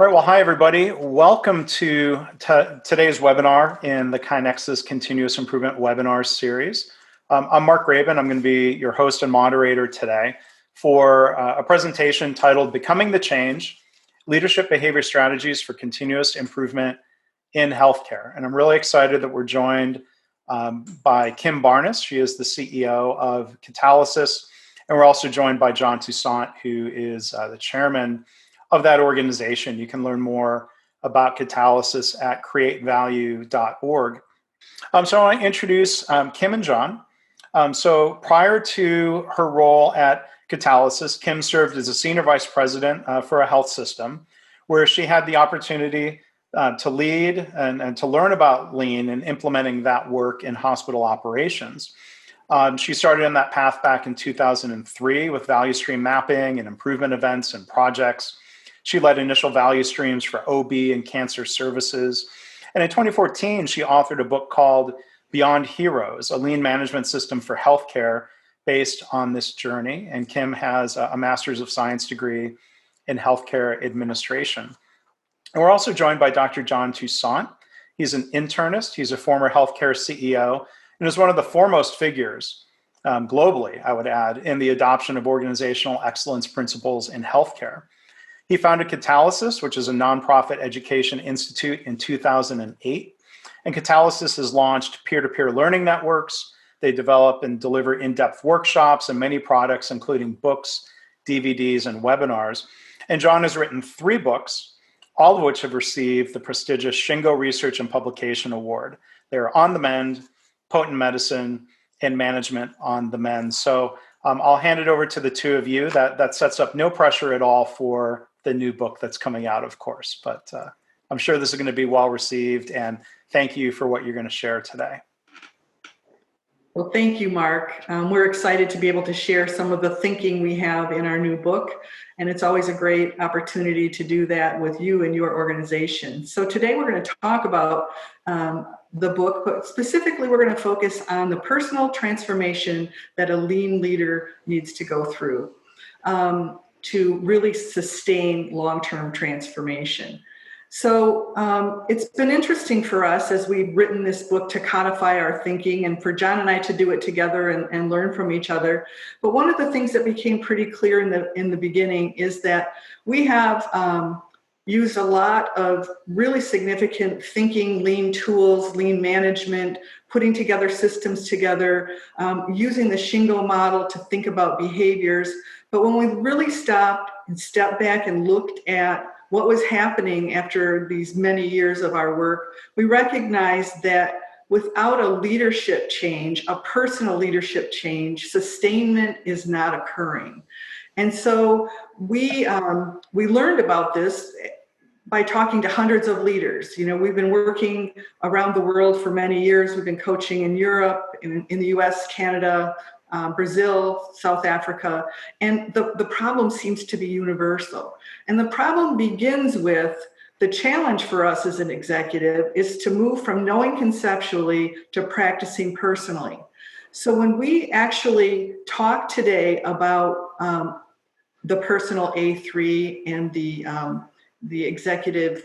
All right, well, hi, everybody. Welcome to today's webinar in the KaiNexus Continuous Improvement webinar series. I'm Mark Graban. I'm going to be your host and moderator today for a presentation titled Becoming the Change, Leadership Behavior Strategies for Continuous Improvement in Healthcare. And I'm really excited that we're joined by Kim Barnas. She is the CEO of Catalysis. And we're also joined by John Toussaint, who is the chairman of that organization. You can learn more about Catalysis at createvalue.org. So I want to introduce Kim and John. So prior to her role at Catalysis, Kim served as a senior vice president for a health system, where she had the opportunity to lead and to learn about lean and implementing that work in hospital operations. She started in that path back in 2003 with value stream mapping and improvement events and projects. She led initial value streams for OB and cancer services. And in 2014, she authored a book called Beyond Heroes, a lean management system for healthcare based on this journey. And Kim has a Master's of Science degree in healthcare administration. And we're also joined by Dr. John Toussaint. He's an internist. He's a former healthcare CEO and is one of the foremost figures globally, I would add, in the adoption of organizational excellence principles in healthcare. He founded Catalysis, which is a nonprofit education institute, in 2008. And Catalysis has launched peer-to-peer learning networks. They develop and deliver in-depth workshops and many products, including books, DVDs, and webinars. And John has written 3 books, all of which have received the prestigious Shingo Research and Publication Award. They're On the Mend, Potent Medicine, and Management on the Mend. So I'll hand it over to the two of you. That sets up no pressure at all for the new book that's coming out, of course, but I'm sure this is going to be well received, and thank you for what you're going to share today. Well, thank you, Mark. We're excited to be able to share some of the thinking we have in our new book, and it's always a great opportunity to do that with you and your organization. So today we're going to talk about the book, but specifically we're going to focus on the personal transformation that a lean leader needs to go through to really sustain long-term transformation. So it's been interesting for us as we've written this book to codify our thinking, and for John and I to do it together and learn from each other. But one of the things that became pretty clear in the beginning is that we have used a lot of really significant thinking, lean tools, lean management, putting together systems together, using the Shingo model to think about behaviors. But when we really stopped and stepped back and looked at what was happening after these many years of our work, we recognized that without a leadership change, a personal leadership change, sustainment is not occurring. And so we learned about this by talking to hundreds of leaders. You know, we've been working around the world for many years. We've been coaching in Europe, in the US, Canada, Brazil, South Africa, and the problem seems to be universal. And the problem begins with the challenge for us as an executive is to move from knowing conceptually to practicing personally. So when we actually talk today about the personal A3 and the executive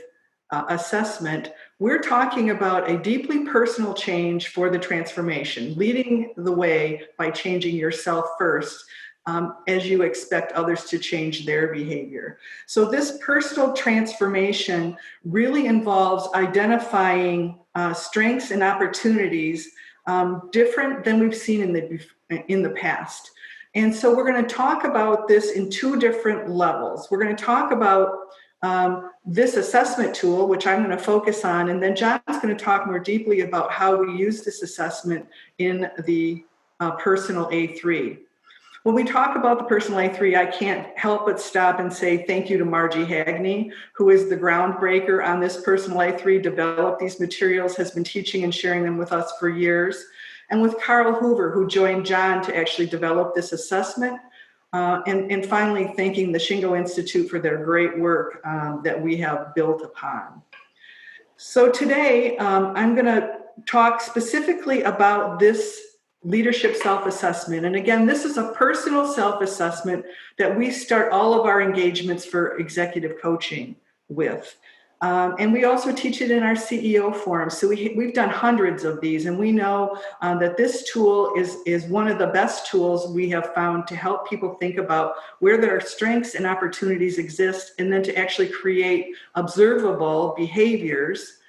assessment, we're talking about a deeply personal change for the transformation, leading the way by changing yourself first, as you expect others to change their behavior. So this personal transformation really involves identifying strengths and opportunities different than we've seen in the past. And so we're going to talk about this in 2 different levels. We're going to talk about this assessment tool, which I'm going to focus on, and then John's going to talk more deeply about how we use this assessment in the personal A3. When we talk about the personal A3, I can't help but stop and say thank you to Margie Hagney, who is the groundbreaker on this personal A3, developed these materials, has been teaching and sharing them with us for years, and with Carl Hoover, who joined John to actually develop this assessment. And finally, thanking the Shingo Institute for their great work that we have built upon. So today, I'm going to talk specifically about this leadership self-assessment. And again, this is a personal self-assessment that we start all of our engagements for executive coaching with. And we also teach it in our CEO forum. So we've done hundreds of these, and we know that this tool is one of the best tools we have found to help people think about where their strengths and opportunities exist, and then to actually create observable behaviors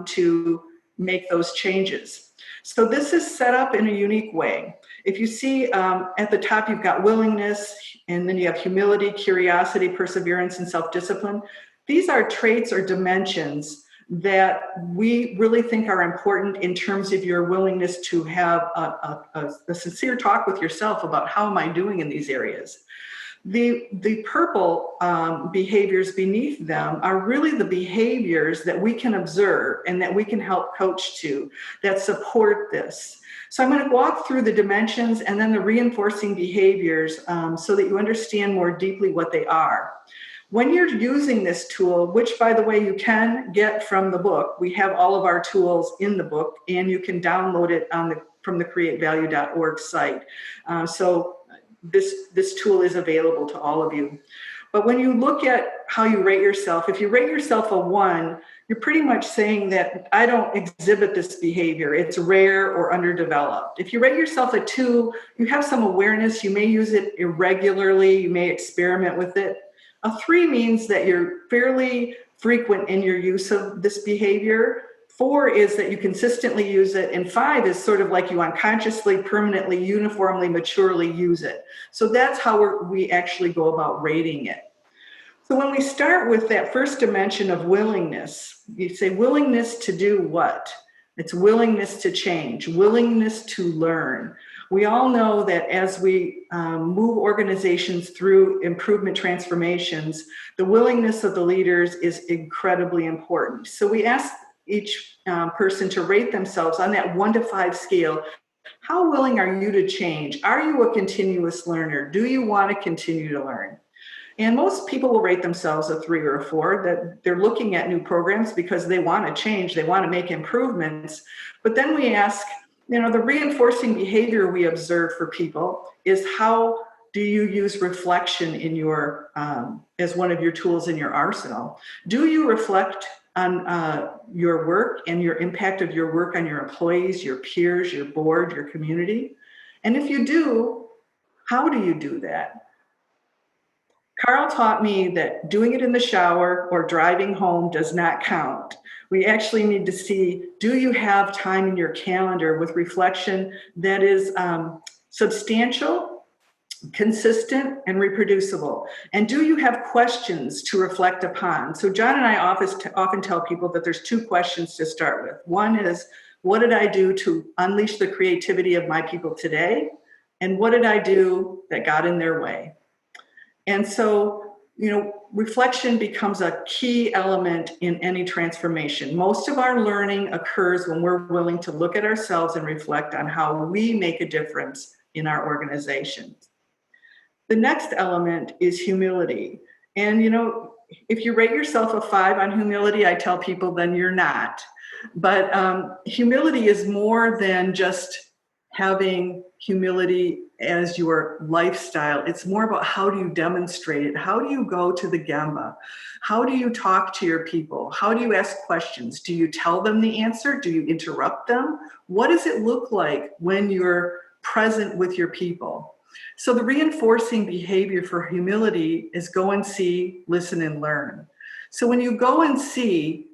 to make those changes. So this is set up in a unique way. If you see at the top, you've got willingness, and then you have humility, curiosity, perseverance, and self-discipline. These are traits or dimensions that we really think are important in terms of your willingness to have a sincere talk with yourself about how am I doing in these areas. The purple behaviors beneath them are really the behaviors that we can observe and that we can help coach to that support this. So I'm going to walk through the dimensions and then the reinforcing behaviors so that you understand more deeply what they are. When you're using this tool, which by the way, you can get from the book, we have all of our tools in the book, and you can download it from the createvalue.org site. So this tool is available to all of you. But when you look at how you rate yourself, if you rate yourself a 1, you're pretty much saying that I don't exhibit this behavior. It's rare or underdeveloped. If you rate yourself a 2, you have some awareness. You may use it irregularly. You may experiment with it. A 3 means that you're fairly frequent in your use of this behavior. 4 is that you consistently use it. And 5 is sort of like you unconsciously, permanently, uniformly, maturely use it. So that's how we actually go about rating it. So when we start with that first dimension of willingness, you say willingness to do what? It's willingness to change, willingness to learn. We all know that as we move organizations through improvement transformations, the willingness of the leaders is incredibly important. So we ask each person to rate themselves on that 1 to 5 scale. How willing are you to change? Are you a continuous learner? Do you want to continue to learn? And most people will rate themselves a 3 or a 4, that they're looking at new programs because they want to change, they want to make improvements. But then we ask, the reinforcing behavior we observe for people is how do you use reflection in your as one of your tools in your arsenal? Do you reflect on your work and your impact of your work on your employees, your peers, your board, your community? And if you do, how do you do that? Carl taught me that doing it in the shower or driving home does not count. We actually need to see, do you have time in your calendar with reflection that is substantial, consistent, and reproducible? And do you have questions to reflect upon? So John and I often tell people that there's 2 questions to start with. One is, what did I do to unleash the creativity of my people today? And what did I do that got in their way? And so, reflection becomes a key element in any transformation. Most of our learning occurs when we're willing to look at ourselves and reflect on how we make a difference in our organizations. The next element is humility. And, if you rate yourself a 5 on humility, I tell people then you're not. But humility is more than just having humility as your lifestyle. It's more about how do you demonstrate it? How do you go to the Gemba? How do you talk to your people? How do you ask questions? Do you tell them the answer? Do you interrupt them? What does it look like when you're present with your people? So the reinforcing behavior for humility is go and see, listen, and learn. So when you go and see,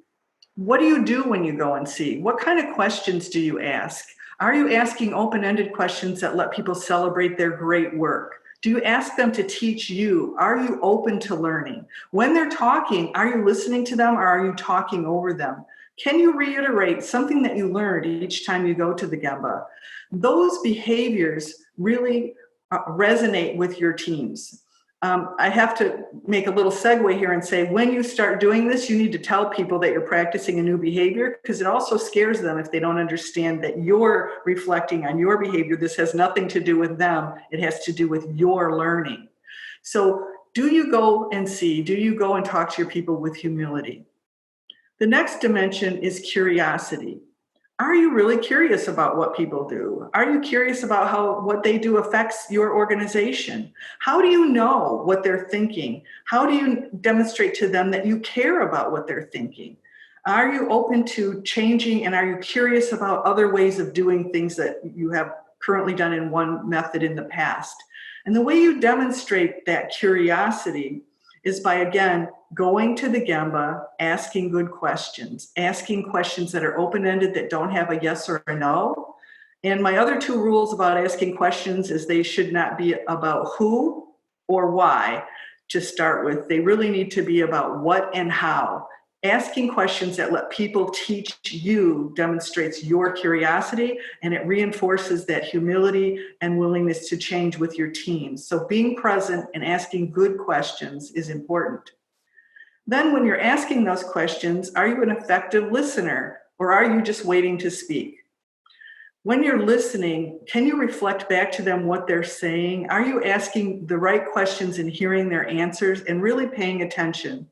what do you do when you go and see? What kind of questions do you ask? Are you asking open-ended questions that let people celebrate their great work? Do you ask them to teach you? Are you open to learning? When they're talking, are you listening to them or are you talking over them? Can you reiterate something that you learned each time you go to the Gemba? Those behaviors really resonate with your teams. I have to make a little segue here and say, when you start doing this, you need to tell people that you're practicing a new behavior, because it also scares them if they don't understand that you're reflecting on your behavior. This has nothing to do with them. It has to do with your learning. So do you go and see? Do you go and talk to your people with humility? The next dimension is curiosity. Are you really curious about what people do? Are you curious about how what they do affects your organization? How do you know what they're thinking? How do you demonstrate to them that you care about what they're thinking? Are you open to changing, and are you curious about other ways of doing things that you have currently done in one method in the past? And the way you demonstrate that curiosity is by, again, going to the Gemba, asking good questions, asking questions that are open-ended, that don't have a yes or a no. And my other two rules about asking questions is they should not be about who or why to start with. They really need to be about what and how. Asking questions that let people teach you demonstrates your curiosity, and it reinforces that humility and willingness to change with your team. So being present and asking good questions is important. Then when you're asking those questions, are you an effective listener, or are you just waiting to speak? When you're listening, can you reflect back to them what they're saying? Are you asking the right questions and hearing their answers and really paying attention?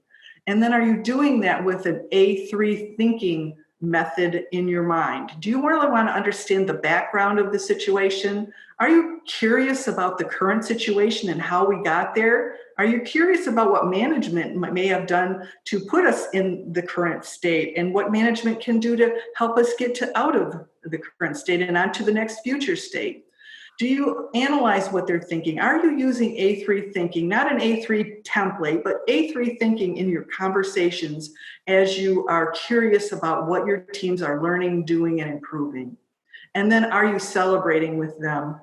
And then are you doing that with an A3 thinking method in your mind? Do you really want to understand the background of the situation? Are you curious about the current situation and how we got there? Are you curious about what management may have done to put us in the current state, and what management can do to help us get out of the current state and onto the next future state? Do you analyze what they're thinking? Are you using A3 thinking, not an A3 template, but A3 thinking in your conversations as you are curious about what your teams are learning, doing, and improving? And then are you celebrating with them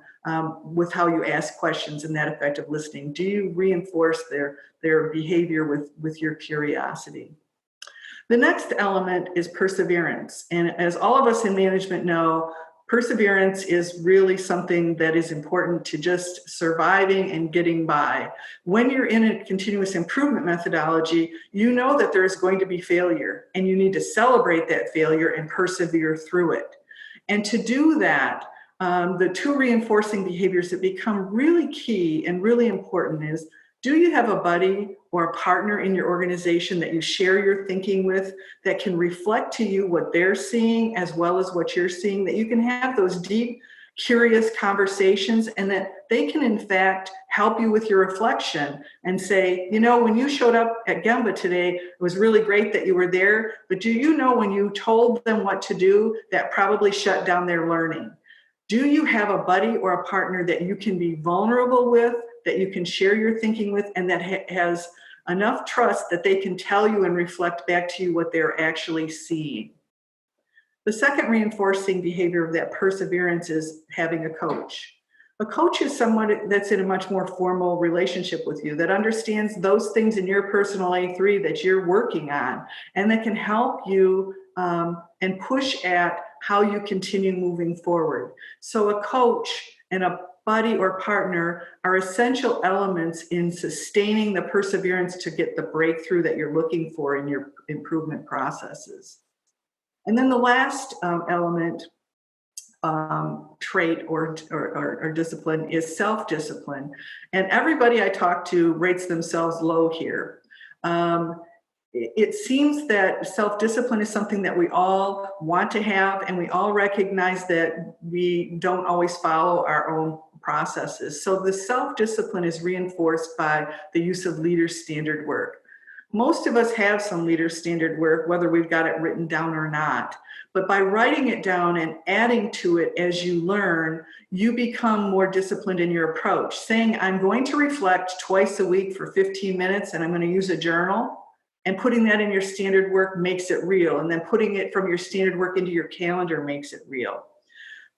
with how you ask questions and that effective listening? Do you reinforce their behavior with your curiosity? The next element is perseverance. And as all of us in management know, perseverance is really something that is important to just surviving and getting by. When you're in a continuous improvement methodology, you know that there is going to be failure, and you need to celebrate that failure and persevere through it. And to do that, the two reinforcing behaviors that become really key and really important is, do you have a buddy or a partner in your organization that you share your thinking with, that can reflect to you what they're seeing as well as what you're seeing, that you can have those deep, curious conversations, and that they can, in fact, help you with your reflection and say, you know, when you showed up at Gemba today, it was really great that you were there, but do you know when you told them what to do, that probably shut down their learning? Do you have a buddy or a partner that you can be vulnerable with, that you can share your thinking with, and that has enough trust that they can tell you and reflect back to you what they're actually seeing? The second reinforcing behavior of that perseverance is having a coach. A coach is someone that's in a much more formal relationship with you, that understands those things in your personal A3 that you're working on, and that can help you and push at how you continue moving forward. So a coach and a buddy or partner are essential elements in sustaining the perseverance to get the breakthrough that you're looking for in your improvement processes. And then the last element, trait or discipline, is self-discipline. And everybody I talk to rates themselves low here. It seems that self-discipline is something that we all want to have, and we all recognize that we don't always follow our own processes. So the self-discipline is reinforced by the use of leaders' standard work. Most of us have some leaders' standard work, whether we've got it written down or not. But by writing it down and adding to it as you learn, you become more disciplined in your approach. Saying, I'm going to reflect twice a week for 15 minutes, and I'm going to use a journal, and putting that in your standard work makes it real. And then putting it from your standard work into your calendar makes it real.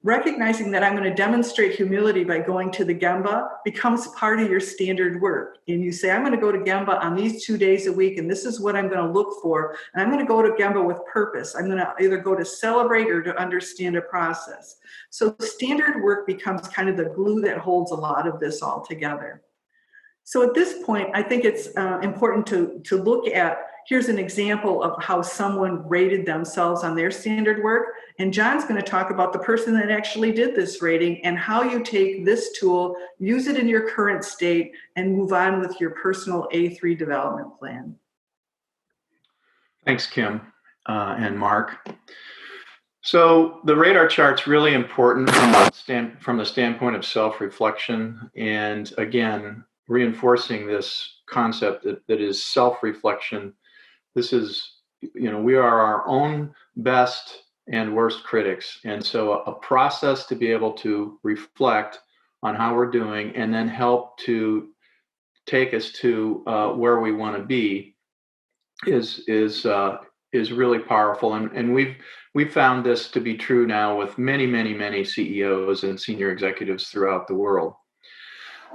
Recognizing that I'm going to demonstrate humility by going to the Gemba becomes part of your standard work. And you say, I'm going to go to Gemba on these 2 days a week, and this is what I'm going to look for. And I'm going to go to Gemba with purpose. I'm going to either go to celebrate or to understand a process. So standard work becomes kind of the glue that holds a lot of this all together. So at this point, I think it's important to look at, here's an example of how someone rated themselves on their standard work. And John's going to talk about the person that actually did this rating and how you take this tool, use it in your current state, and move on with your personal A3 development plan. Thanks, Kim and Mark. So the radar chart's really important from the standpoint of self-reflection, and again, reinforcing this concept that is self-reflection. This is, we are our own best and worst critics. And so a process to be able to reflect on how we're doing and then help to take us to where we want to be is really powerful. And we've found this to be true now with many CEOs and senior executives throughout the world.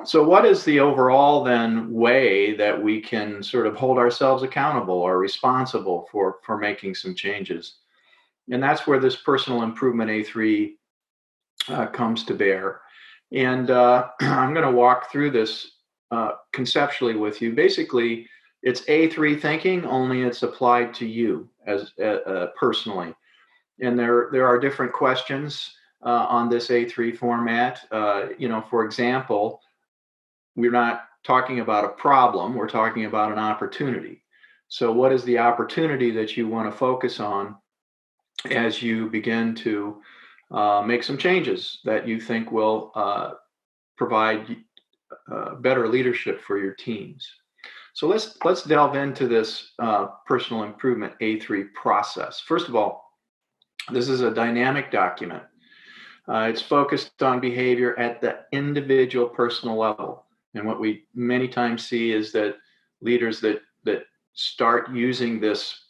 So what is the overall then way that we can sort of hold ourselves accountable or responsible for making some changes? And that's where this personal improvement A3 comes to bear. And I'm going to walk through this conceptually with you. Basically, it's A3 thinking, only it's applied to you as personally. And there are different questions on this A3 format. For example, we're not talking about a problem, we're talking about an opportunity. So what is the opportunity that you want to focus on as you begin to make some changes that you think will provide better leadership for your teams? So let's delve into this personal improvement A3 process. First of all, this is a dynamic document. It's focused on behavior at the individual personal level. And what we many times see is that leaders that start using this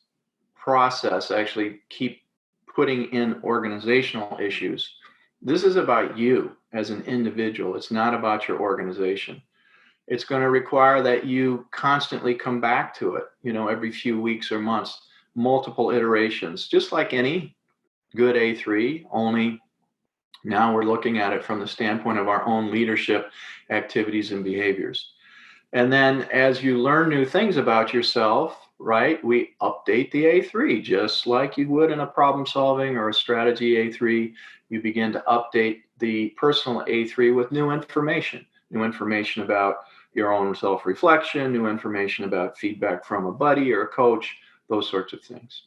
process actually keep putting in organizational issues. This is about you as an individual. It's not about your organization. It's going to require that you constantly come back to it, every few weeks or months, multiple iterations, just like any good A3, only now we're looking at it from the standpoint of our own leadership activities and behaviors. And then as you learn new things about yourself, right, we update the A3 just like you would in a problem solving or a strategy A3. You begin to update the personal A3 with new information about your own self-reflection, new information about feedback from a buddy or a coach, those sorts of things.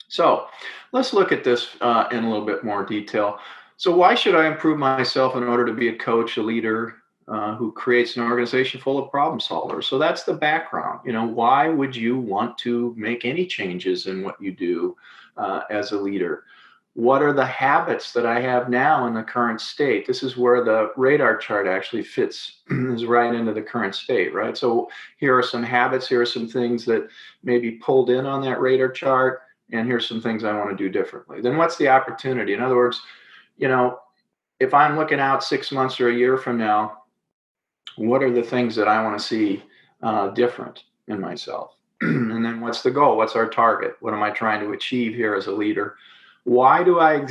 So let's look at this in a little bit more detail. So why should I improve myself in order to be a coach, a leader who creates an organization full of problem solvers? So that's the background. Why would you want to make any changes in what you do as a leader? What are the habits that I have now in the current state? This is where the radar chart actually fits is right into the current state, right? So here are some habits. Here are some things that may be pulled in on that radar chart. And here's some things I want to do differently. Then what's the opportunity? In other words, if I'm looking out 6 months or a year from now, what are the things that I want to see different in myself? And then what's the goal? What's our target? What am I trying to achieve here as a leader? Why do I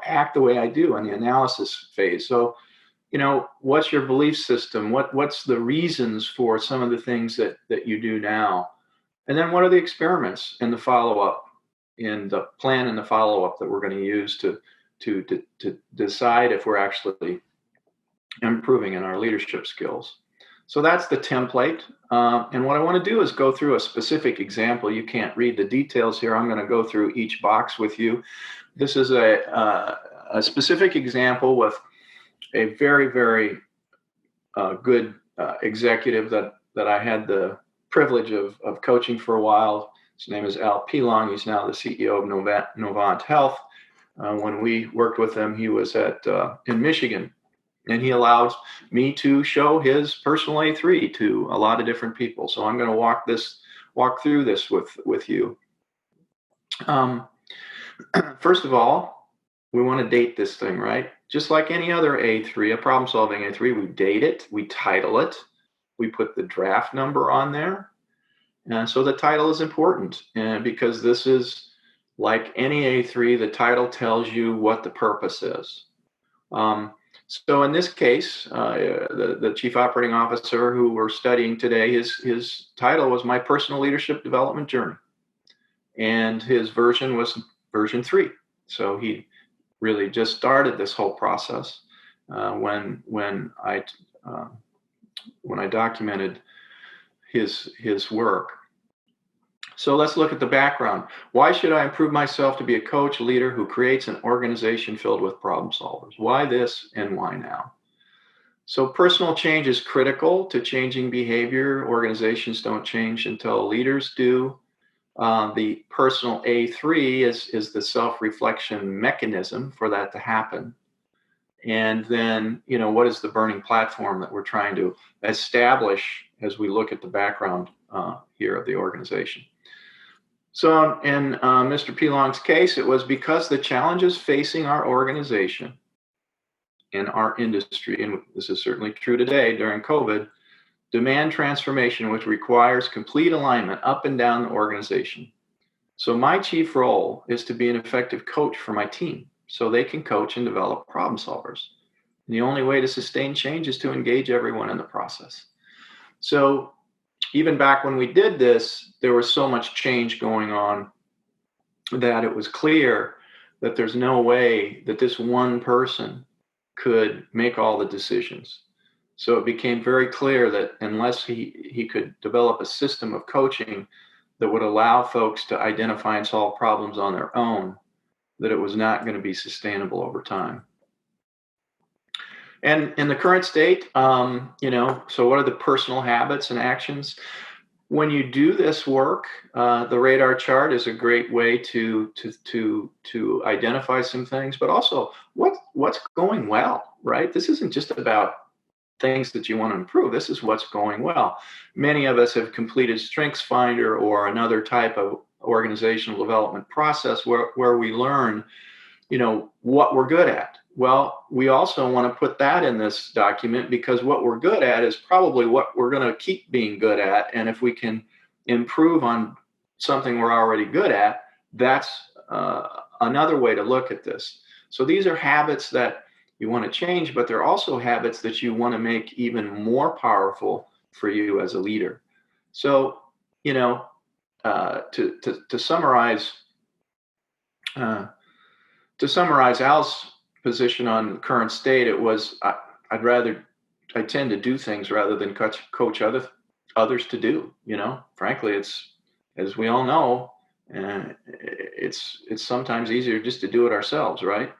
act the way I do in the analysis phase? So, what's your belief system? What's the reasons for some of the things that you do now? And then what are the experiments and the follow-up and the plan and the follow-up that we're going to use to decide if we're actually improving in our leadership skills? So that's the template. And what I want to do is go through a specific example. You can't read the details here. I'm going to go through each box with you. This is a specific example with a very good executive that I had the privilege of coaching for a while. His name is Al Pilong. He's now the CEO of Novant Health. When we worked with him, he was in Michigan. And he allowed me to show his personal A3 to a lot of different people. So I'm going to walk through this with you. First of all, we want to date this thing, right? Just like any other A3, a problem-solving A3, we date it, we title it, we put the draft number on there. So the title is important because this is like any A3, the title tells you what the purpose is. So in this case, the chief operating officer who we're studying today, his title was My Personal Leadership Development Journey. And his version was version 3. So he really just started this whole process when I documented his work. So let's look at the background. Why should I improve myself to be a coach, leader who creates an organization filled with problem solvers? Why this and why now? So personal change is critical to changing behavior. Organizations don't change until leaders do. The personal A3 is the self-reflection mechanism for that to happen. And then, what is the burning platform that we're trying to establish as we look at the background here of the organization? So in Mr. Pilong's case, it was because the challenges facing our organization and our industry, and this is certainly true today during COVID, demand transformation, which requires complete alignment up and down the organization. So my chief role is to be an effective coach for my team so they can coach and develop problem solvers. And the only way to sustain change is to engage everyone in the process. So even back when we did this, there was so much change going on that it was clear that there's no way that this one person could make all the decisions. So it became very clear that unless he could develop a system of coaching that would allow folks to identify and solve problems on their own, that it was not going to be sustainable over time. And in the current state, so what are the personal habits and actions? When you do this work, the radar chart is a great way to identify some things, but also what's going well, right? This isn't just about things that you want to improve. This is what's going well. Many of us have completed StrengthsFinder or another type of organizational development process where we learn, what we're good at. Well, we also want to put that in this document because what we're good at is probably what we're going to keep being good at. And if we can improve on something we're already good at, that's another way to look at this. So these are habits that you want to change, but they're also habits that you want to make even more powerful for you as a leader. So, to summarize Al's position on the current state, it was I tend to do things rather than coach others to do. Frankly, it's, as we all know, it's sometimes easier just to do it ourselves, right?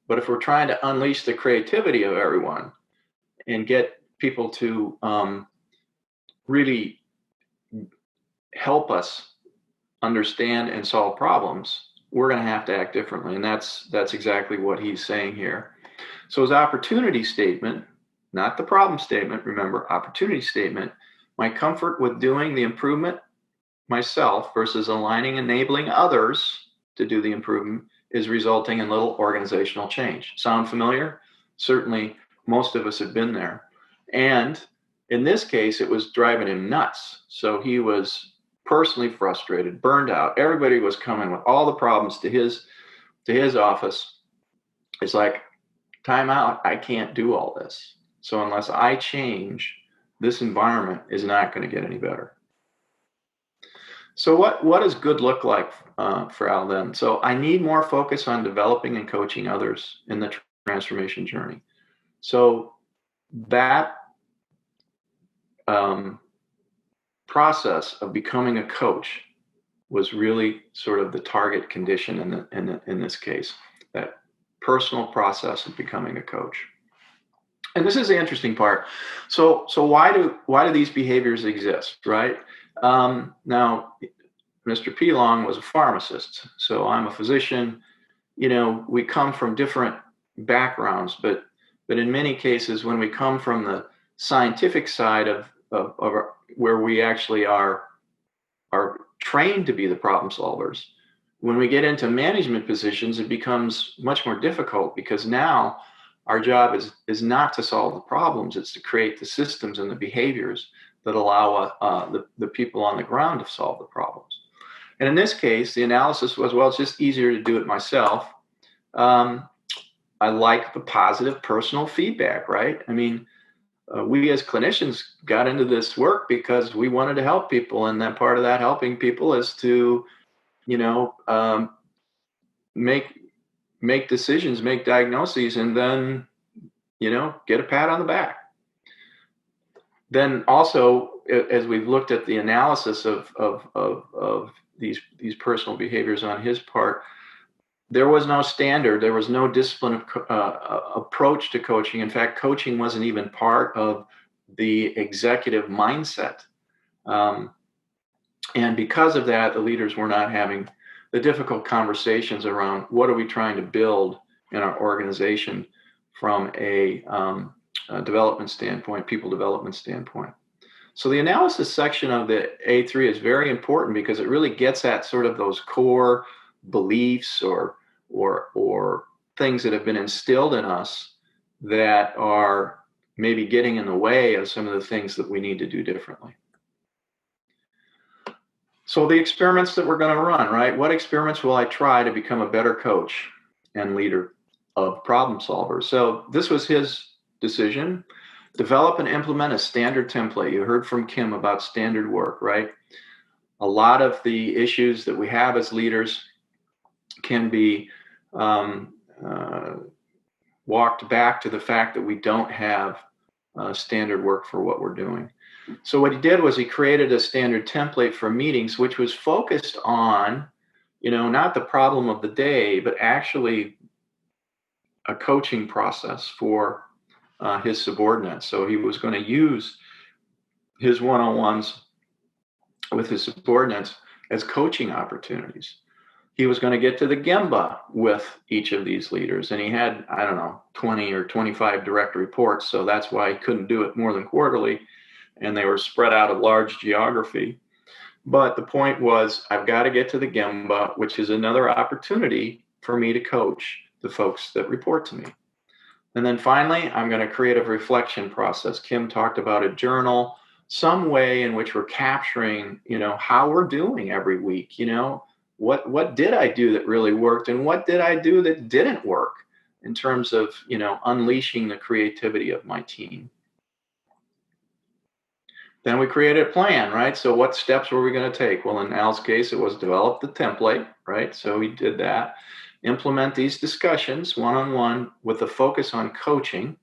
But if we're trying to unleash the creativity of everyone and get people to really help us understand and solve problems, we're going to have to act differently. And that's exactly what he's saying here. So his opportunity statement, not the problem statement, remember, opportunity statement, my comfort with doing the improvement myself versus aligning, enabling others to do the improvement is resulting in little organizational change. Sound familiar? Certainly, most of us have been there. And in this case, it was driving him nuts. So he was personally frustrated, burned out. Everybody was coming with all the problems to his office. It's like, time out, I can't do all this. So unless I change, this environment is not going to get any better. So what does good look like for Al then? So I need more focus on developing and coaching others in the transformation journey. So that process of becoming a coach was really sort of the target condition in this case, that personal process of becoming a coach. And this is the interesting part. So why do these behaviors exist, right? Now, Mr. Pilong was a pharmacist, so I'm a physician. We come from different backgrounds, but in many cases, when we come from the scientific side of where we actually are trained to be the problem solvers, when we get into management positions, it becomes much more difficult because now our job is not to solve the problems, it's to create the systems and the behaviors that allow the people on the ground to solve the problems. And in this case, the analysis was, well, it's just easier to do it myself. I like the positive personal feedback, right? I mean, we as clinicians got into this work because we wanted to help people. And then part of that helping people is to, make decisions, make diagnoses, and then, get a pat on the back. Then also, as we've looked at the analysis of these personal behaviors on his part. There was no standard. There was no discipline approach to coaching. In fact, coaching wasn't even part of the executive mindset. And because of that, the leaders were not having the difficult conversations around what are we trying to build in our organization from a development standpoint, people development standpoint. So the analysis section of the A3 is very important because it really gets at sort of those core beliefs or things that have been instilled in us that are maybe getting in the way of some of the things that we need to do differently. So the experiments that we're going to run, right? What experiments will I try to become a better coach and leader of problem solvers? So this was his decision. Develop and implement a standard template. You heard from Kim about standard work, right? A lot of the issues that we have as leaders can be walked back to the fact that we don't have standard work for what we're doing. So what he did was he created a standard template for meetings, which was focused on, not the problem of the day, but actually a coaching process for his subordinates. So he was going to use his one-on-ones with his subordinates as coaching opportunities. He was going to get to the Gemba with each of these leaders. And he had, 20 or 25 direct reports. So that's why he couldn't do it more than quarterly. And they were spread out of large geography. But the point was, I've got to get to the Gemba, which is another opportunity for me to coach the folks that report to me. And then finally, I'm going to create a reflection process. Kim talked about a journal, some way in which we're capturing, how we're doing every week. What did I do that really worked, and what did I do that didn't work in terms of, unleashing the creativity of my team. Then we created a plan, right? So what steps were we going to take? Well, in Al's case, it was develop the template, right? So we did that. Implement these discussions one-on-one with a focus on coaching.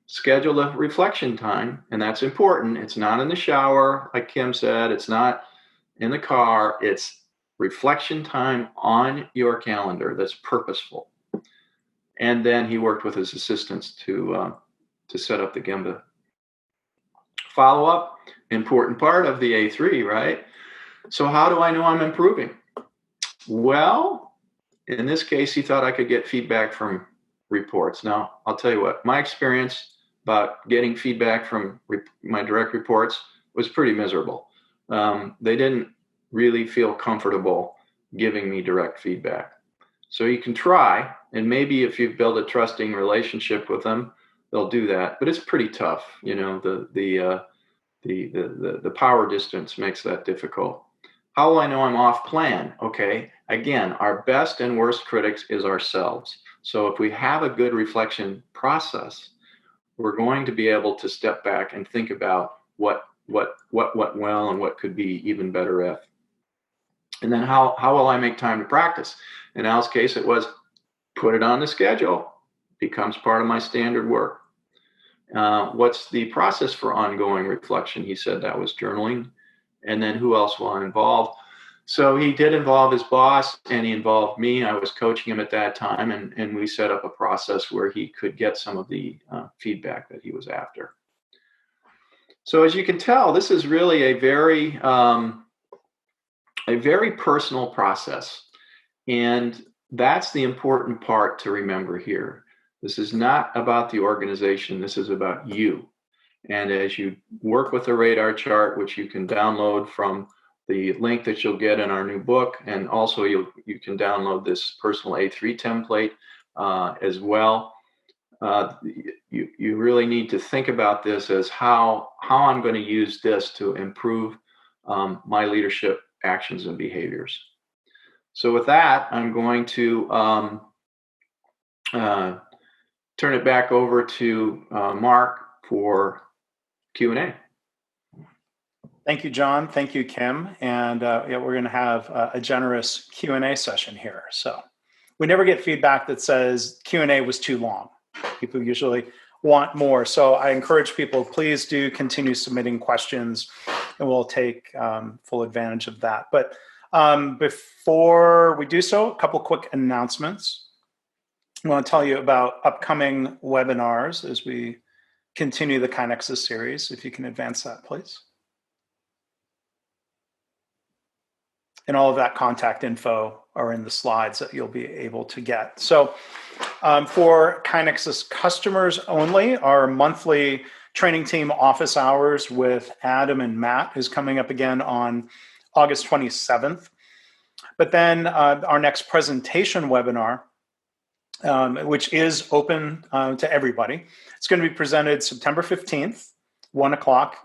Schedule a reflection time, and that's important. It's not in the shower, like Kim said. It's not in the car. It's reflection time on your calendar that's purposeful. And then he worked with his assistants to set up the Gemba. Follow-up, important part of the A3, right? So how do I know I'm improving? Well, in this case, he thought I could get feedback from reports. Now, I'll tell you what, my experience about getting feedback from my direct reports was pretty miserable. They didn't really feel comfortable giving me direct feedback. So you can try, and maybe if you've built a trusting relationship with them, they'll do that. But it's pretty tough. The power distance makes that difficult. How will I know I'm off plan? Okay, again, our best and worst critics is ourselves. So if we have a good reflection process, we're going to be able to step back and think about what went well and what could be even better if. And then how will I make time to practice? In Al's case, it was put it on the schedule, becomes part of my standard work. What's the process for ongoing reflection? He said that was journaling. And then who else will I involve? So he did involve his boss, and he involved me. I was coaching him at that time, and we set up a process where he could get some of the feedback that he was after. So as you can tell, this is really a very personal process. And that's the important part to remember here. This is not about the organization. This is about you. And as you work with the radar chart, which you can download from the link that you'll get in our new book, and also you can download this personal A3 template as well. You really need to think about this as how I'm going to use this to improve my leadership actions and behaviors. So with that, I'm going to turn it back over to Mark for Q&A. Thank you, John. Thank you, Kim. And we're going to have a generous Q&A session here. So we never get feedback that says Q&A was too long. People usually want more. So I encourage people, please do continue submitting questions, and we'll take full advantage of that. But Before we do so, a couple quick announcements. I want to tell you about upcoming webinars as we continue the KaiNexus series. If you can advance that, please. And all of that contact info are in the slides that you'll be able to get. So for KaiNexus customers only, our monthly training team office hours with Adam and Matt is coming up again on August 27th. But then our next presentation webinar, which is open to everybody, it's going to be presented September 15th, 1 o'clock,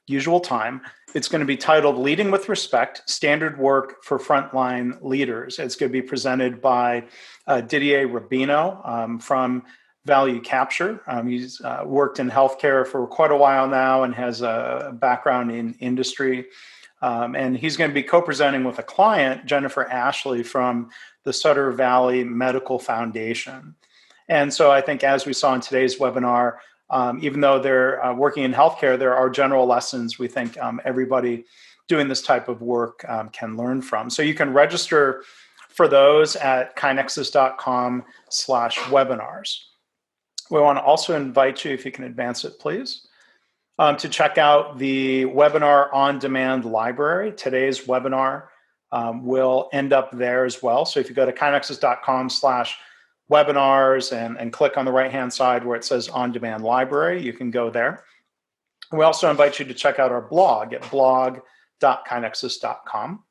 usual time. It's going to be titled Leading with Respect, Standard Work for Frontline Leaders. It's going to be presented by Didier Rubino from Value Capture. He's worked in healthcare for quite a while now and has a background in industry. And he's going to be co-presenting with a client, Jennifer Ashley, from the Sutter Valley Medical Foundation. And so I think as we saw in today's webinar, even though they're working in healthcare, there are general lessons we think everybody doing this type of work can learn from. So you can register for those at kainexus.com/webinars. We want to also invite you, if you can advance it, please, to check out the webinar on-demand library. Today's webinar will end up there as well. So if you go to kainexus.com/webinars and click on the right-hand side where it says on-demand library, you can go there. We also invite you to check out our blog at blog.kainexus.com.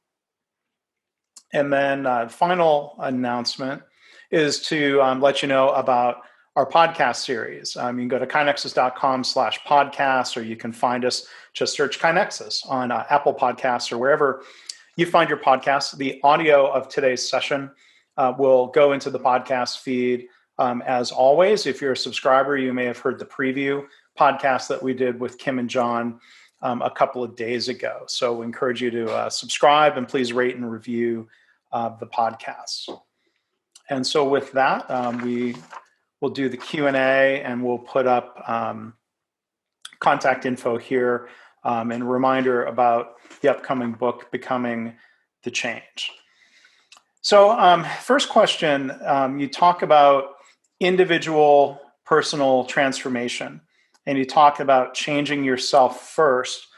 And then final announcement is to let you know about our podcast series. You can go to kainexus.com/podcast, or you can find us, just search KaiNexus on Apple Podcasts or wherever you find your podcasts. The audio of today's session will go into the podcast feed. As always, if you're a subscriber, you may have heard the preview podcast that we did with Kim and John a couple of days ago. So we encourage you to subscribe and please rate and review the podcasts. And so with that, we will do the Q&A and we'll put up contact info here and a reminder about the upcoming book, Becoming the Change. So first question, you talk about individual personal transformation and you talk about changing yourself first.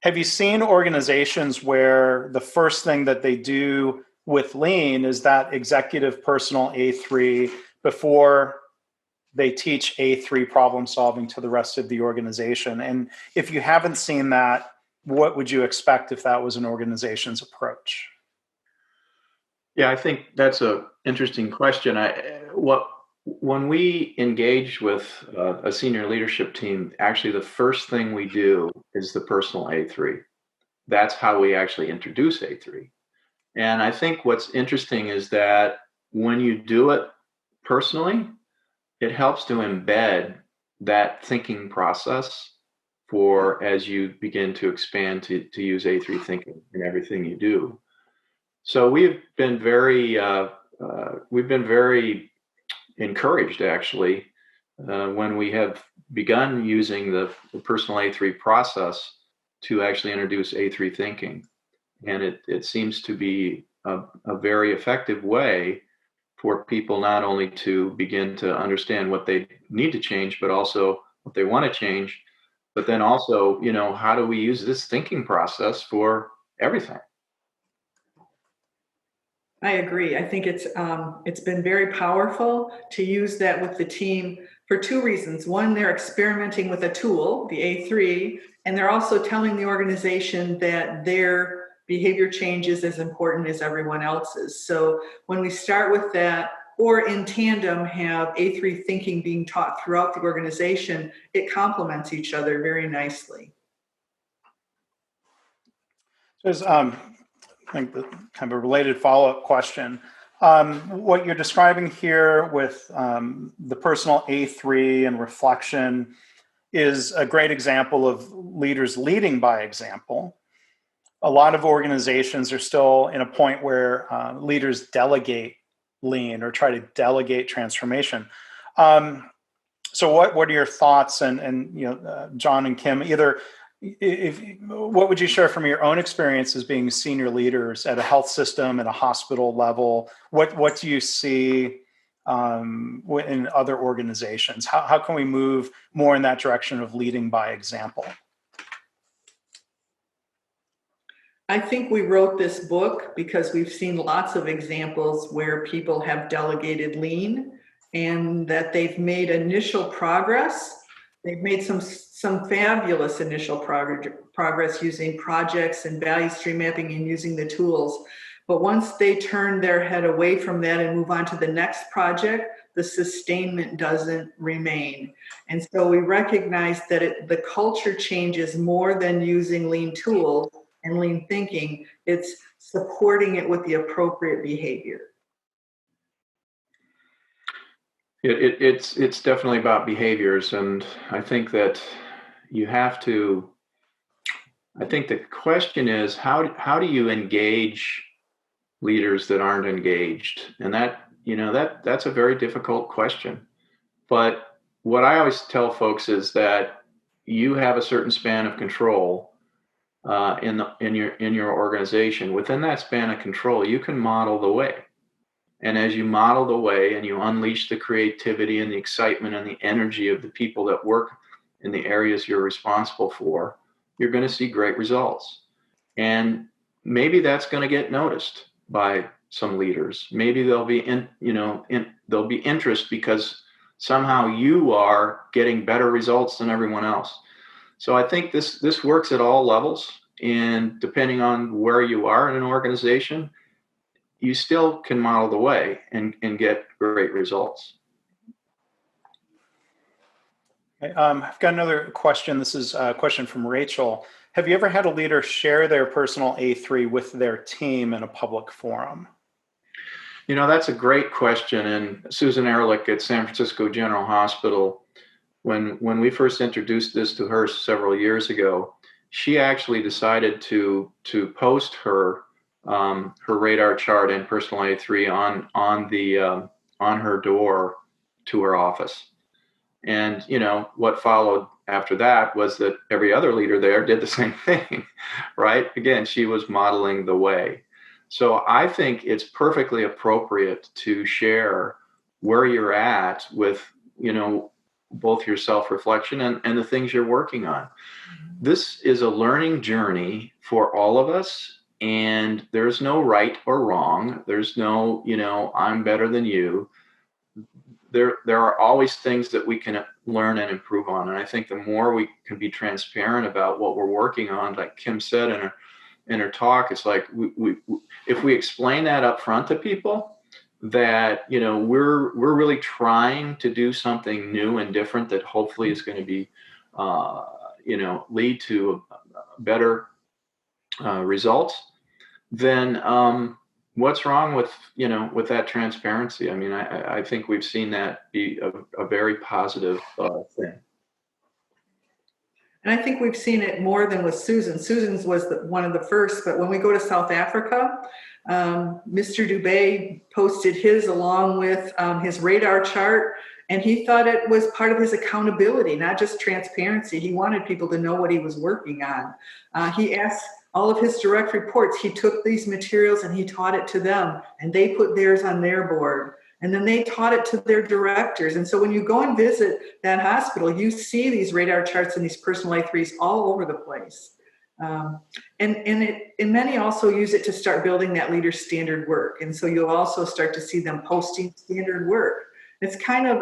Have you seen organizations where the first thing that they do with Lean is that executive personal A3 before they teach A3 problem solving to the rest of the organization? And if you haven't seen that, what would you expect if that was an organization's approach? Yeah, I think that's an interesting question. When we engage with a senior leadership team, actually the first thing we do is the personal A3. That's how we actually introduce A3. And I think what's interesting is that when you do it personally, it helps to embed that thinking process for as you begin to expand to use A3 thinking in everything you do. So we've been very encouraged actually when we have begun using the personal A3 process to actually introduce A3 thinking. And it seems to be a very effective way for people not only to begin to understand what they need to change, but also what they want to change. But then also, how do we use this thinking process for everything? I agree. I think it's been very powerful to use that with the team for two reasons. One, they're experimenting with a tool, the A3, and they're also telling the organization that their behavior change is as important as everyone else's. So when we start with that, or in tandem have A3 thinking being taught throughout the organization, it complements each other very nicely. There's I think kind of a related follow-up question. What you're describing here with the personal A3 and reflection is a great example of leaders leading by example. A lot of organizations are still in a point where leaders delegate Lean or try to delegate transformation. So what are your thoughts? And John and Kim, either What would you share from your own experience as being senior leaders at a health system at a hospital level? What do you see in other organizations? How can we move more in that direction of leading by example? I think we wrote this book because we've seen lots of examples where people have delegated lean and that they've made initial progress. They've made some fabulous initial progress using projects and value stream mapping and using the tools. But once they turn their head away from that and move on to the next project, the sustainment doesn't remain. And so we recognize that the culture change is more than using lean tools and lean thinking. It's supporting it with the appropriate behavior. It's definitely about behaviors, and I think that you have to. I think the question is how do you engage leaders that aren't engaged, and that's a very difficult question. But what I always tell folks is that you have a certain span of control in your organization. Within that span of control, you can model the way. And as you model the way and you unleash the creativity and the excitement and the energy of the people that work in the areas you're responsible for, you're going to see great results. And maybe that's going to get noticed by some leaders. Maybe there'll be there'll be interest because somehow you are getting better results than everyone else. So I think this works at all levels, and depending on where you are in an organization, you still can model the way and get great results. I've got another question. This is a question from Rachel. Have you ever had a leader share their personal A3 with their team in a public forum? That's a great question. And Susan Ehrlich at San Francisco General Hospital, when we first introduced this to her several years ago, she actually decided to post her radar chart and personal A3 on her door to her office. And what followed after that was that every other leader there did the same thing, right? Again, she was modeling the way. So I think it's perfectly appropriate to share where you're at with both your self-reflection and the things you're working on. This is a learning journey for all of us, and there's no right or wrong. There's no, I'm better than you. There are always things that we can learn and improve on. And I think the more we can be transparent about what we're working on, like Kim said in her talk, it's like if we explain that up front to people, that we're really trying to do something new and different that hopefully is going to be lead to better results, then what's wrong with that transparency? I mean, I think we've seen that be a very positive thing. And I think we've seen it more than with Susan. Susan's was one of the first, but when we go to South Africa, Mr. Dubé posted his along with his radar chart, and he thought it was part of his accountability, not just transparency. He wanted people to know what he was working on. He asked all of his direct reports, he took these materials and he taught it to them, and they put theirs on their board. And then they taught it to their directors. And so when you go and visit that hospital, you see these radar charts and these personal A3s all over the place. And many also use it to start building that leader's standard work. And so you'll also start to see them posting standard work. It's kind of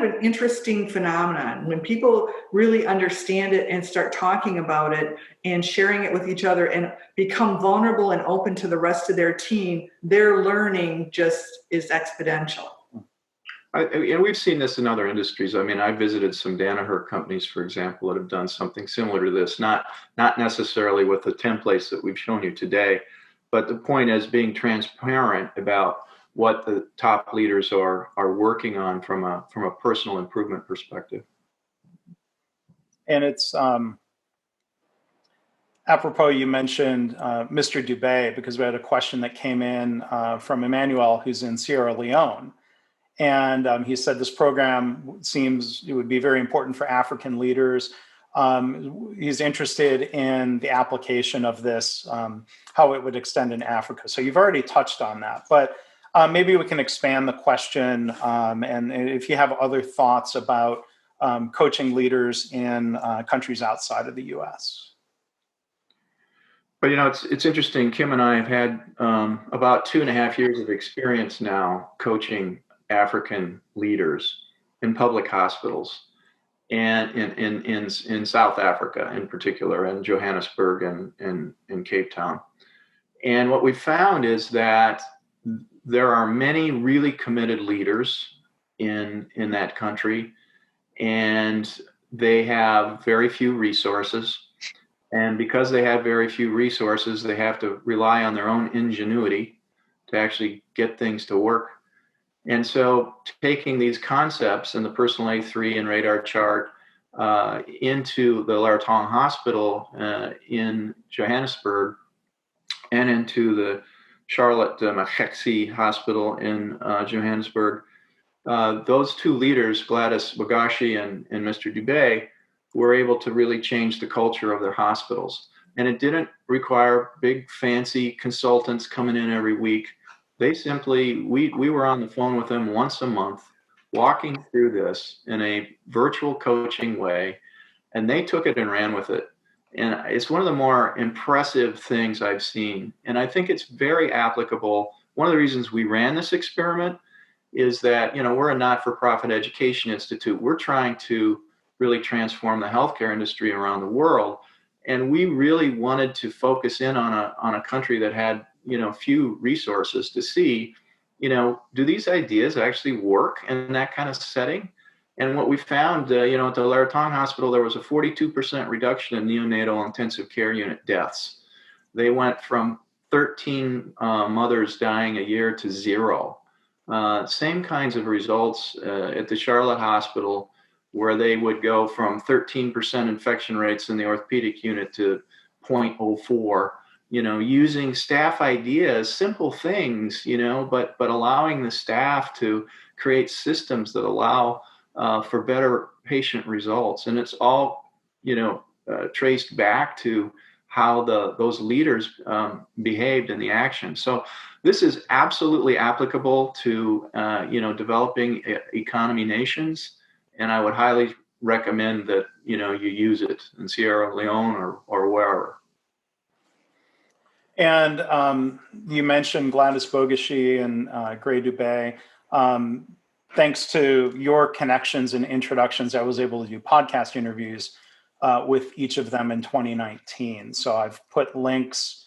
an interesting phenomenon. When people really understand it and start talking about it and sharing it with each other and become vulnerable and open to the rest of their team, their learning just is exponential. And we've seen this in other industries. I mean, I visited some Danaher companies, for example, that have done something similar to this, not necessarily with the templates that we've shown you today, but the point is being transparent about what the top leaders are working on from a personal improvement perspective. And it's apropos, you mentioned Mr. Dubé, because we had a question that came in from Emmanuel, who's in Sierra Leone. And he said this program seems it would be very important for African leaders. he's interested in the application of this, how it would extend in Africa. So you've already touched on that, but maybe we can expand the question, and if you have other thoughts about coaching leaders in countries outside of the U.S. But it's interesting. Kim and I have had about 2.5 years of experience now coaching African leaders in public hospitals, and in South Africa in particular, and Johannesburg and in Cape Town. And what we found is that there are many really committed leaders in that country, and they have very few resources. And because they have very few resources, they have to rely on their own ingenuity to actually get things to work. And so taking these concepts in the personal A3 and radar chart into the Laratong Hospital in Johannesburg and into the Charlotte Maxexi Hospital in Johannesburg, those two leaders, Gladys Wagashi and Mr. Dubé, were able to really change the culture of their hospitals. And it didn't require big fancy consultants coming in every week. They simply, we were on the phone with them once a month, walking through this in a virtual coaching way, and they took it and ran with it. And it's one of the more impressive things I've seen. And I think it's very applicable. One of the reasons we ran this experiment is that, we're a not-for-profit education institute. We're trying to really transform the healthcare industry around the world. And we really wanted to focus in on a country that had, few resources to see, do these ideas actually work in that kind of setting? And what we found, at the Laratong Hospital, there was a 42% reduction in neonatal intensive care unit deaths. They went from 13 mothers dying a year to 0. Same kinds of results at the Charlotte Hospital, where they would go from 13% infection rates in the orthopedic unit to 0.04, using staff ideas, simple things, but allowing the staff to create systems that allow for better patient results. And it's all, traced back to how those leaders behaved in the action. So this is absolutely applicable to, developing economy nations. And I would highly recommend that, you use it in Sierra Leone or wherever. And you mentioned Gladys Bogashi and Gray Dubé. Thanks to your connections and introductions, I was able to do podcast interviews with each of them in 2019. So I've put links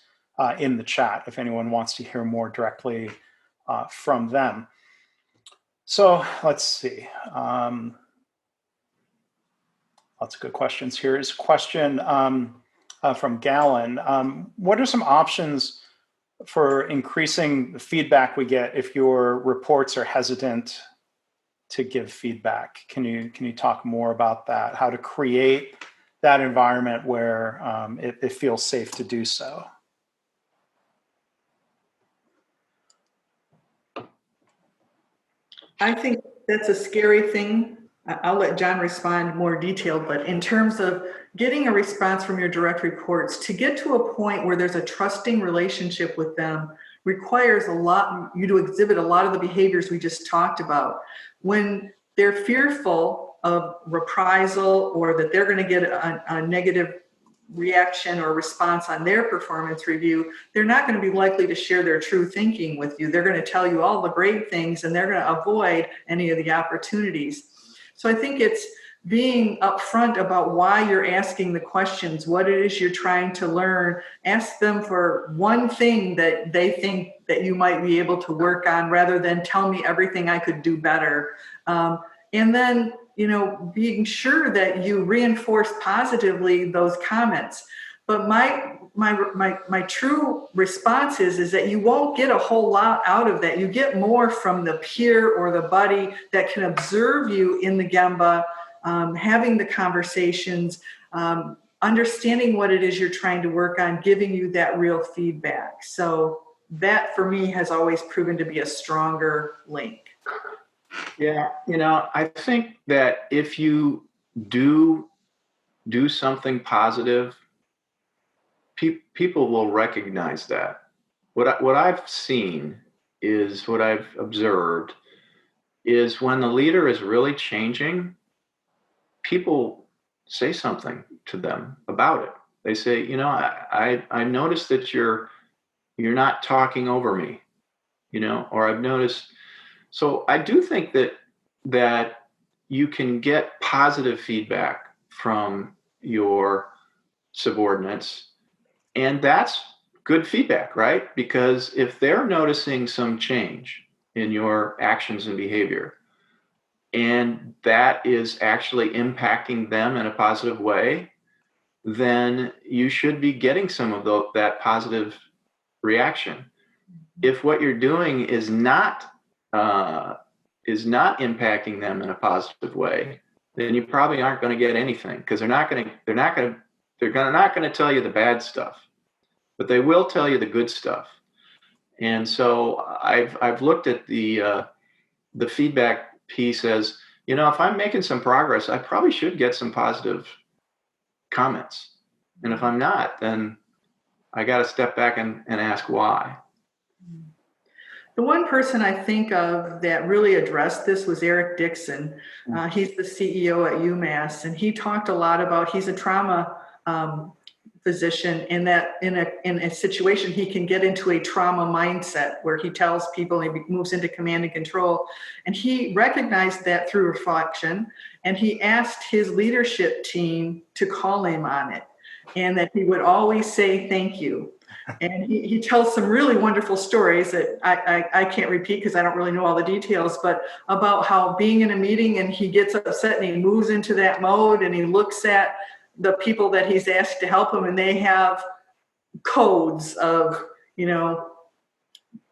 in the chat if anyone wants to hear more directly from them. So let's see. Lots of good questions. Here's a question from Gallon. What are some options for increasing the feedback we get if your reports are hesitant to give feedback? Can you talk more about that? How to create that environment where it feels safe to do so? I think that's a scary thing. I'll let John respond more detailed, but in terms of getting a response from your direct reports, to get to a point where there's a trusting relationship with them requires you to exhibit a lot of the behaviors we just talked about. When they're fearful of reprisal or that they're going to get a negative reaction or response on their performance review, they're not going to be likely to share their true thinking with you. They're going to tell you all the great things and they're going to avoid any of the opportunities. So I think it's being upfront about why you're asking the questions, what it is you're trying to learn. Ask them for one thing that they think that you might be able to work on rather than tell me everything I could do better. And then, being sure that you reinforce positively those comments. But my true response is that you won't get a whole lot out of that. You get more from the peer or the buddy that can observe you in the Gemba, having the conversations, understanding what it is you're trying to work on, giving you that real feedback. So that for me has always proven to be a stronger link. Yeah, I think that if you do do something positive, people will recognize that. What I've seen is, what I've observed is, when the leader is really changing, people say something to them about it. They say, I noticed that you're not talking over me, or I've noticed. So I do think that you can get positive feedback from your subordinates, and that's good feedback, right? Because if they're noticing some change in your actions and behavior, and that is actually impacting them in a positive way, then you should be getting some of that positive reaction. If what you're doing is not impacting them in a positive way, then you probably aren't going to get anything, because they're not going to tell you the bad stuff, but they will tell you the good stuff. And so I've looked at the feedback piece as, if I'm making some progress, I probably should get some positive comments. And if I'm not, then I got to step back and ask why. The one person I think of that really addressed this was Eric Dixon. He's the CEO at UMass, and he talked a lot about, he's a trauma physician, and that in a situation he can get into a trauma mindset where he tells people, he moves into command and control. And he recognized that through reflection, and he asked his leadership team to call him on it, and that he would always say thank you. And he tells some really wonderful stories that I can't repeat because I don't really know all the details, but about how being in a meeting and he gets upset and he moves into that mode and he looks at the people that he's asked to help him, and they have codes of, you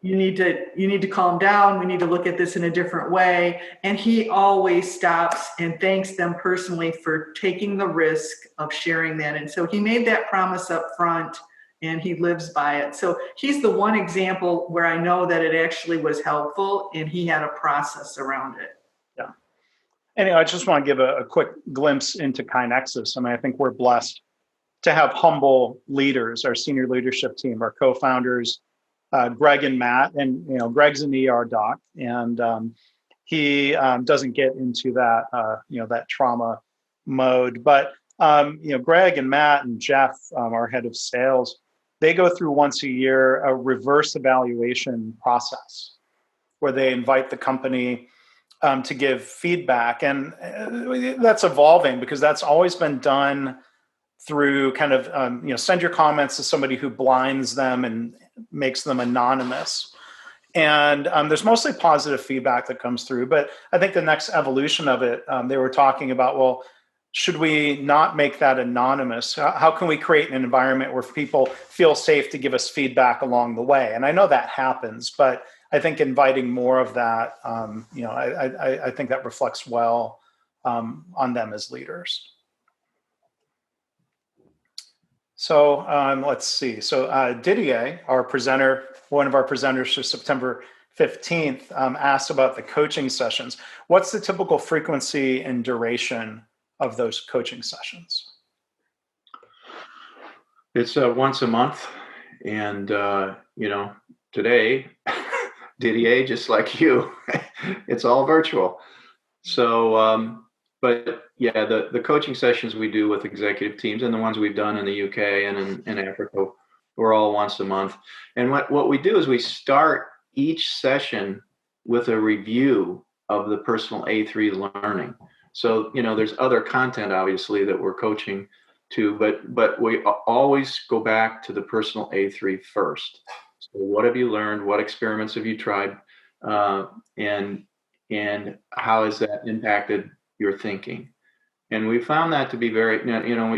need to calm down. We need to look at this in a different way. And he always stops and thanks them personally for taking the risk of sharing that. And so he made that promise up front, and he lives by it. So he's the one example where I know that it actually was helpful, and he had a process around it. Yeah. Anyway, I just want to give a quick glimpse into KaiNexus. I mean, I think we're blessed to have humble leaders, our senior leadership team, our co-founders, Greg and Matt. And, Greg's an ER doc, and he doesn't get into that, that trauma mode. But, Greg and Matt and Jeff, our head of sales, they go through once a year a reverse evaluation process where they invite the company to give feedback. And that's evolving, because that's always been done through kind of, send your comments to somebody who blinds them and makes them anonymous. And there's mostly positive feedback that comes through. But I think the next evolution of it, they were talking about, well, should we not make that anonymous? How can we create an environment where people feel safe to give us feedback along the way? And I know that happens, but I think inviting more of that, I think that reflects well on them as leaders. So let's see. So Didier, our presenter, one of our presenters for September 15th, asked about the coaching sessions. What's the typical frequency and duration of those coaching sessions? It's once a month. And, today, Didier, just like you, it's all virtual. So, but yeah, the coaching sessions we do with executive teams, and the ones we've done in the UK and in Africa, we're all once a month. And what we do is we start each session with a review of the personal A3 learning. So, there's other content, obviously, that we're coaching to, but we always go back to the personal A3 first. So what have you learned? What experiments have you tried? And how has that impacted your thinking? And we found that to be very,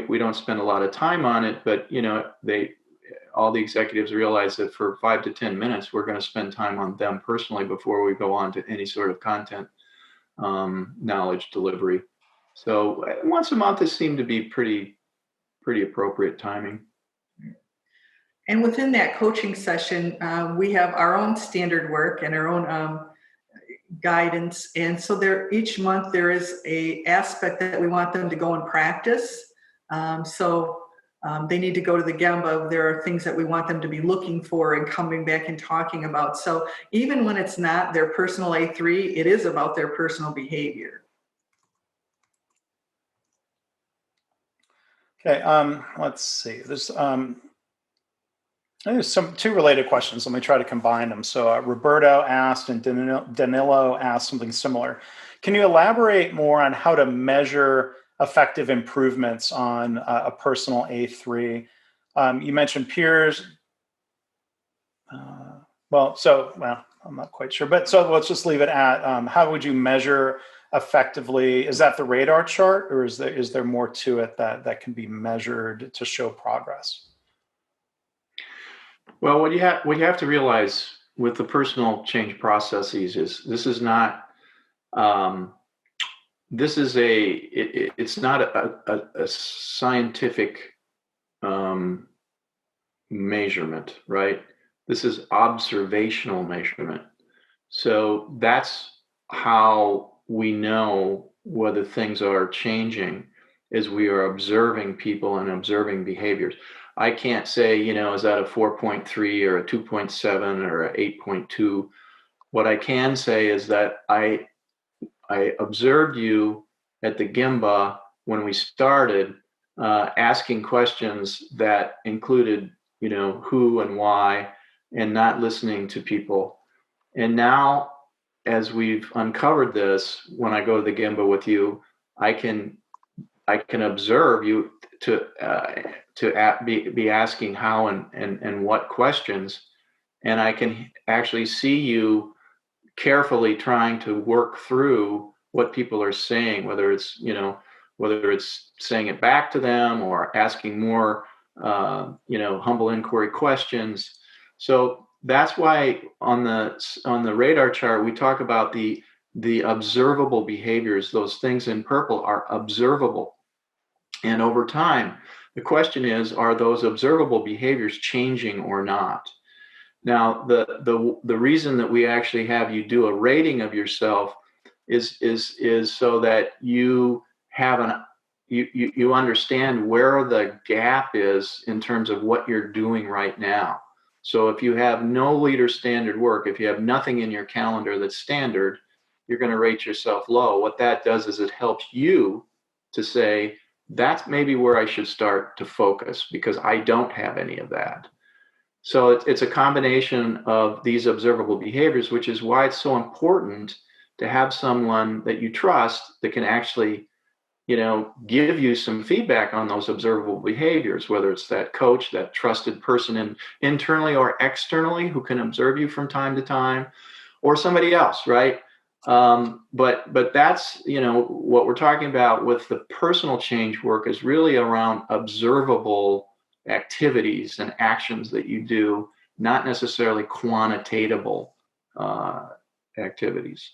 we don't spend a lot of time on it, but, all the executives realize that for 5 to 10 minutes, we're going to spend time on them personally before we go on to any sort of content knowledge delivery. So once a month has seemed to be pretty appropriate timing. And within that coaching session, we have our own standard work and our own guidance. And so each month there is a aspect that we want them to go and practice. They need to go to the Gemba. There are things that we want them to be looking for and coming back and talking about. So even when it's not their personal A3, it is about their personal behavior. Okay, let's see. There's two related questions. Let me try to combine them. So Roberto asked and Danilo asked something similar. Can you elaborate more on how to measure effective improvements on a personal A3? You mentioned peers. Well, I'm not quite sure, but so let's just leave it at how would you measure effectively? Is that the radar chart, or is there more to it that can be measured to show progress? Well, what you have to realize with the personal change processes is this is not it's not a scientific measurement, right? This is observational measurement. So that's how we know whether things are changing, is we are observing people and observing behaviors. I can't say, is that a 4.3 or a 2.7 or a 8.2? What I can say is that I observed you at the Gemba when we started, asking questions that included, who and why, and not listening to people. And now, as we've uncovered this, when I go to the Gemba with you, I can observe you to be asking how and what questions, and I can actually see you carefully trying to work through what people are saying, whether it's saying it back to them or asking more humble inquiry questions. So that's why on the radar chart we talk about the observable behaviors. Those things in purple are observable, and over time the question is, are those observable behaviors changing or not? Now, the reason that we actually have you do a rating of yourself is so that you have you understand where the gap is in terms of what you're doing right now. So if you have no leader standard work, if you have nothing in your calendar that's standard, you're going to rate yourself low. What that does is it helps you to say, that's maybe where I should start to focus, because I don't have any of that. So it's a combination of these observable behaviors, which is why it's so important to have someone that you trust that can actually, give you some feedback on those observable behaviors, whether it's that coach, that trusted person internally or externally who can observe you from time to time, or somebody else, right? But that's, what we're talking about with the personal change work is really around observable activities and actions that you do, not necessarily quantitatable activities.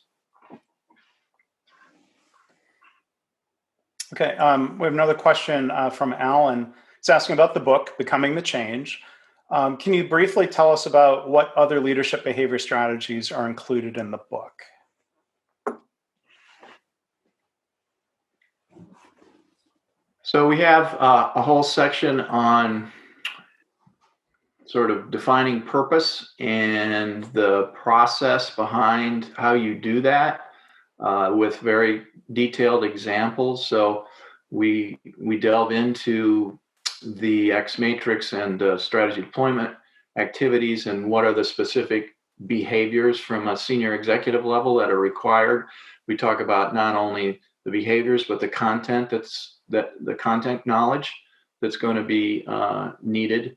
Okay, we have another question from Alan. It's asking about the book, Becoming the Change. Can you briefly tell us about what other leadership behavior strategies are included in the book? So we have a whole section on sort of defining purpose and the process behind how you do that, with very detailed examples. So we delve into the X matrix and strategy deployment activities and what are the specific behaviors from a senior executive level that are required. We talk about not only the behaviors, but the content the content knowledge that's going to be needed.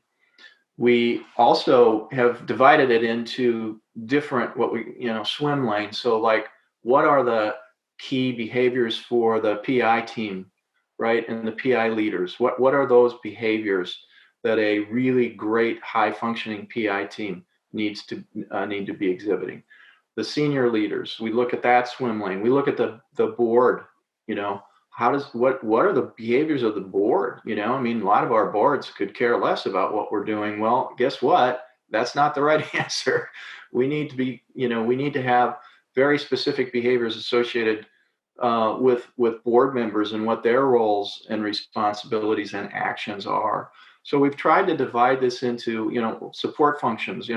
We also have divided it into different swim lanes. So like, what are the key behaviors for the PI team, right? And the PI leaders, what are those behaviors that a really great high functioning PI team need to be exhibiting? The senior leaders, we look at that swim lane. We look at the board, what are the behaviors of the board? A lot of our boards could care less about what we're doing. Well, guess what? That's not the right answer. We need to have very specific behaviors associated with board members and what their roles and responsibilities and actions are. So we've tried to divide this into, support functions.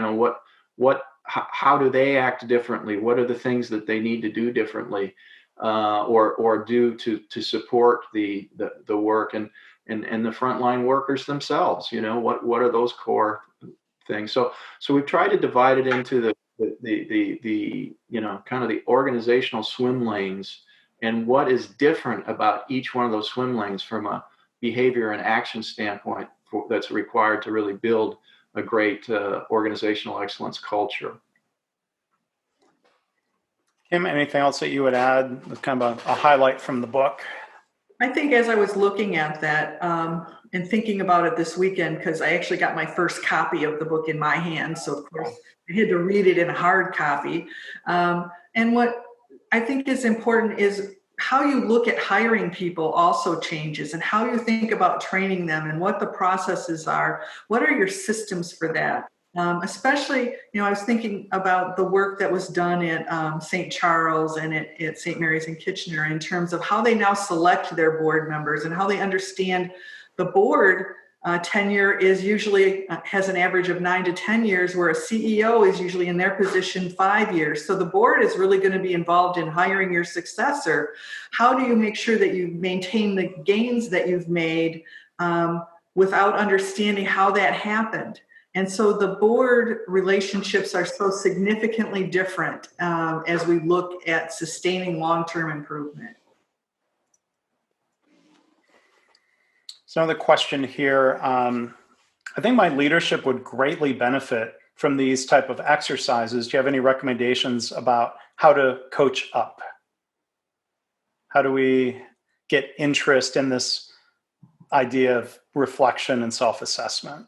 How do they act differently? What are the things that they need to do differently, or do to support the work, and the frontline workers themselves? What are those core things? So we've tried to divide it into the kind of the organizational swim lanes, and what is different about each one of those swim lanes from a behavior and action standpoint that's required to really build a great organizational excellence culture. Kim, anything else that you would add? Kind of a highlight from the book. I think as I was looking at that and thinking about it this weekend, because I actually got my first copy of the book in my hands, so of course I had to read it in a hard copy. And what I think is important is how you look at hiring people also changes, and how you think about training them and what the processes are. What are your systems for that? Especially, I was thinking about the work that was done at St. Charles and at St. Mary's in Kitchener in terms of how they now select their board members and how they understand the board tenure is usually has an average of 9 to 10 years, where a CEO is usually in their position 5 years. So the board is really going to be involved in hiring your successor. How do you make sure that you maintain the gains that you've made without understanding how that happened? And so the board relationships are so significantly different as we look at sustaining long-term improvement. So another question here. I think my leadership would greatly benefit from these type of exercises. Do you have any recommendations about how to coach up? How do we get interest in this idea of reflection and self-assessment?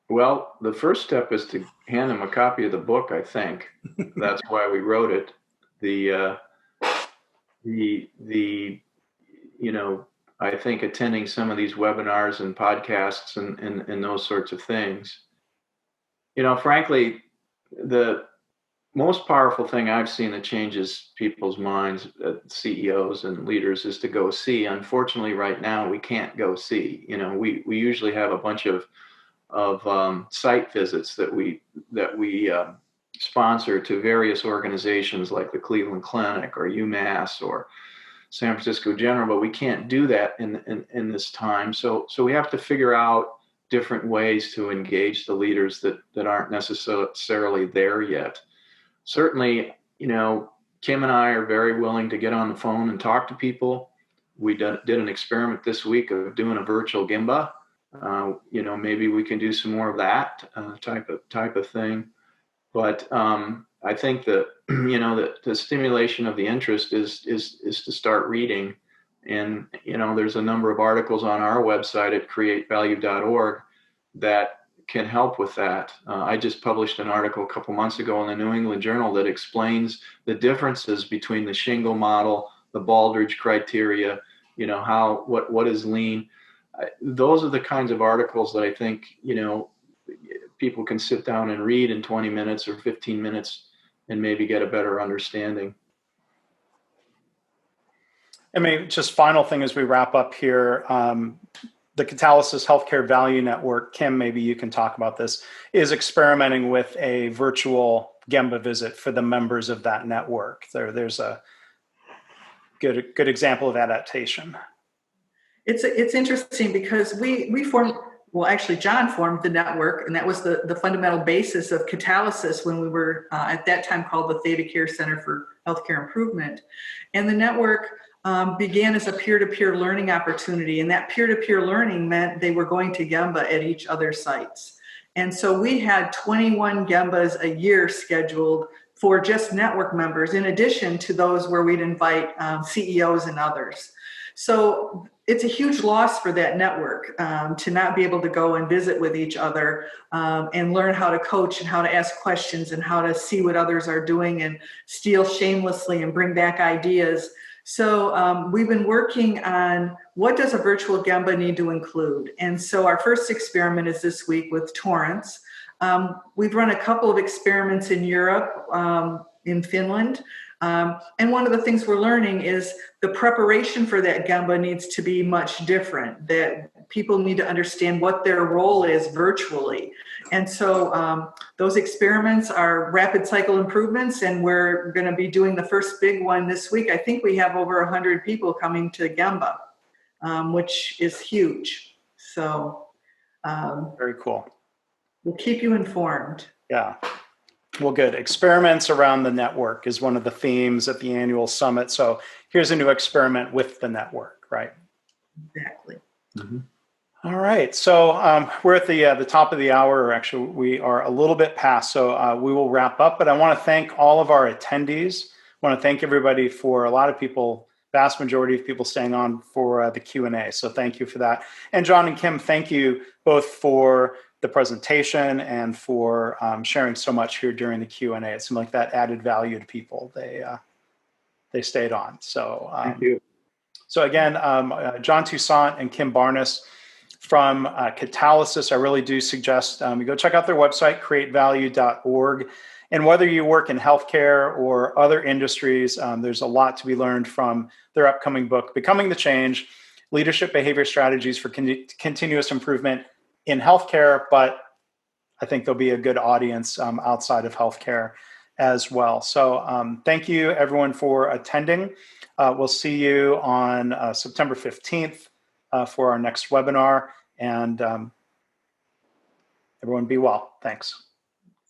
Well, the first step is to hand them a copy of the book, I think. That's why we wrote it. I think attending some of these webinars and podcasts and those sorts of things. Frankly, the most powerful thing I've seen that changes people's minds, CEOs and leaders, is to go see. Unfortunately, right now we can't go see. We usually have a bunch of site visits that we sponsor to various organizations like the Cleveland Clinic or UMass or San Francisco General, but we can't do that in this time. So we have to figure out different ways to engage the leaders that aren't necessarily there yet. Certainly, Kim and I are very willing to get on the phone and talk to people. We did an experiment this week of doing a virtual Gemba. Maybe we can do some more of that type of thing. But I think that the stimulation of the interest is to start reading, and there's a number of articles on our website at createvalue.org that can help with that. I just published an article a couple months ago in the New England Journal that explains the differences between the Shingle model, the Baldrige criteria, what is lean. Those are the kinds of articles that I think, people can sit down and read in 20 minutes or 15 minutes and maybe get a better understanding. I mean, just final thing as we wrap up here, the Catalysis Healthcare Value Network, Kim, maybe you can talk about this, is experimenting with a virtual Gemba visit for the members of that network. There's a good example of adaptation. It's interesting because we formed, well, actually John formed the network, and that was the fundamental basis of Catalysis when we were at that time called the Theta Care Center for Healthcare Improvement. And the network began as a peer-to-peer learning opportunity, and that peer-to-peer learning meant they were going to Gemba at each other's sites. And so we had 21 Gembas a year scheduled for just network members, in addition to those where we'd invite CEOs and others. So it's a huge loss for that network to not be able to go and visit with each other and learn how to coach and how to ask questions and how to see what others are doing and steal shamelessly and bring back ideas. So we've been working on what does a virtual Gemba need to include. And so our first experiment is this week with Torrance. We've run a couple of experiments in Europe, in Finland. And one of the things we're learning is the preparation for that Gemba needs to be much different, that people need to understand what their role is virtually. And so those experiments are rapid cycle improvements, and we're going to be doing the first big one this week. I think we have over 100 people coming to Gemba, which is huge. So very cool. We'll keep you informed. Yeah. Well, good. Experiments around the network is one of the themes at the annual summit. So here's a new experiment with the network, right? Exactly. Mm-hmm. All right. So we're at the top of the hour, or actually we are a little bit past. So we will wrap up. But I want to thank all of our attendees. I want to thank everybody for a lot of people, vast majority of people staying on for the Q&A. So thank you for that. And John and Kim, thank you both for the presentation and for sharing so much here during the Q&A. It seemed like that added value to people. They stayed on. So Thank you. So again, John Toussaint and Kim Barnas from Catalysis, I really do suggest you go check out their website, createvalue.org. And whether you work in healthcare or other industries, there's a lot to be learned from their upcoming book, Becoming the Change, Leadership Behavior Strategies for Continuous Improvement in Healthcare, but I think there'll be a good audience outside of healthcare as well. So thank you everyone for attending. We'll see you on September 15th for our next webinar, and everyone be well. Thanks.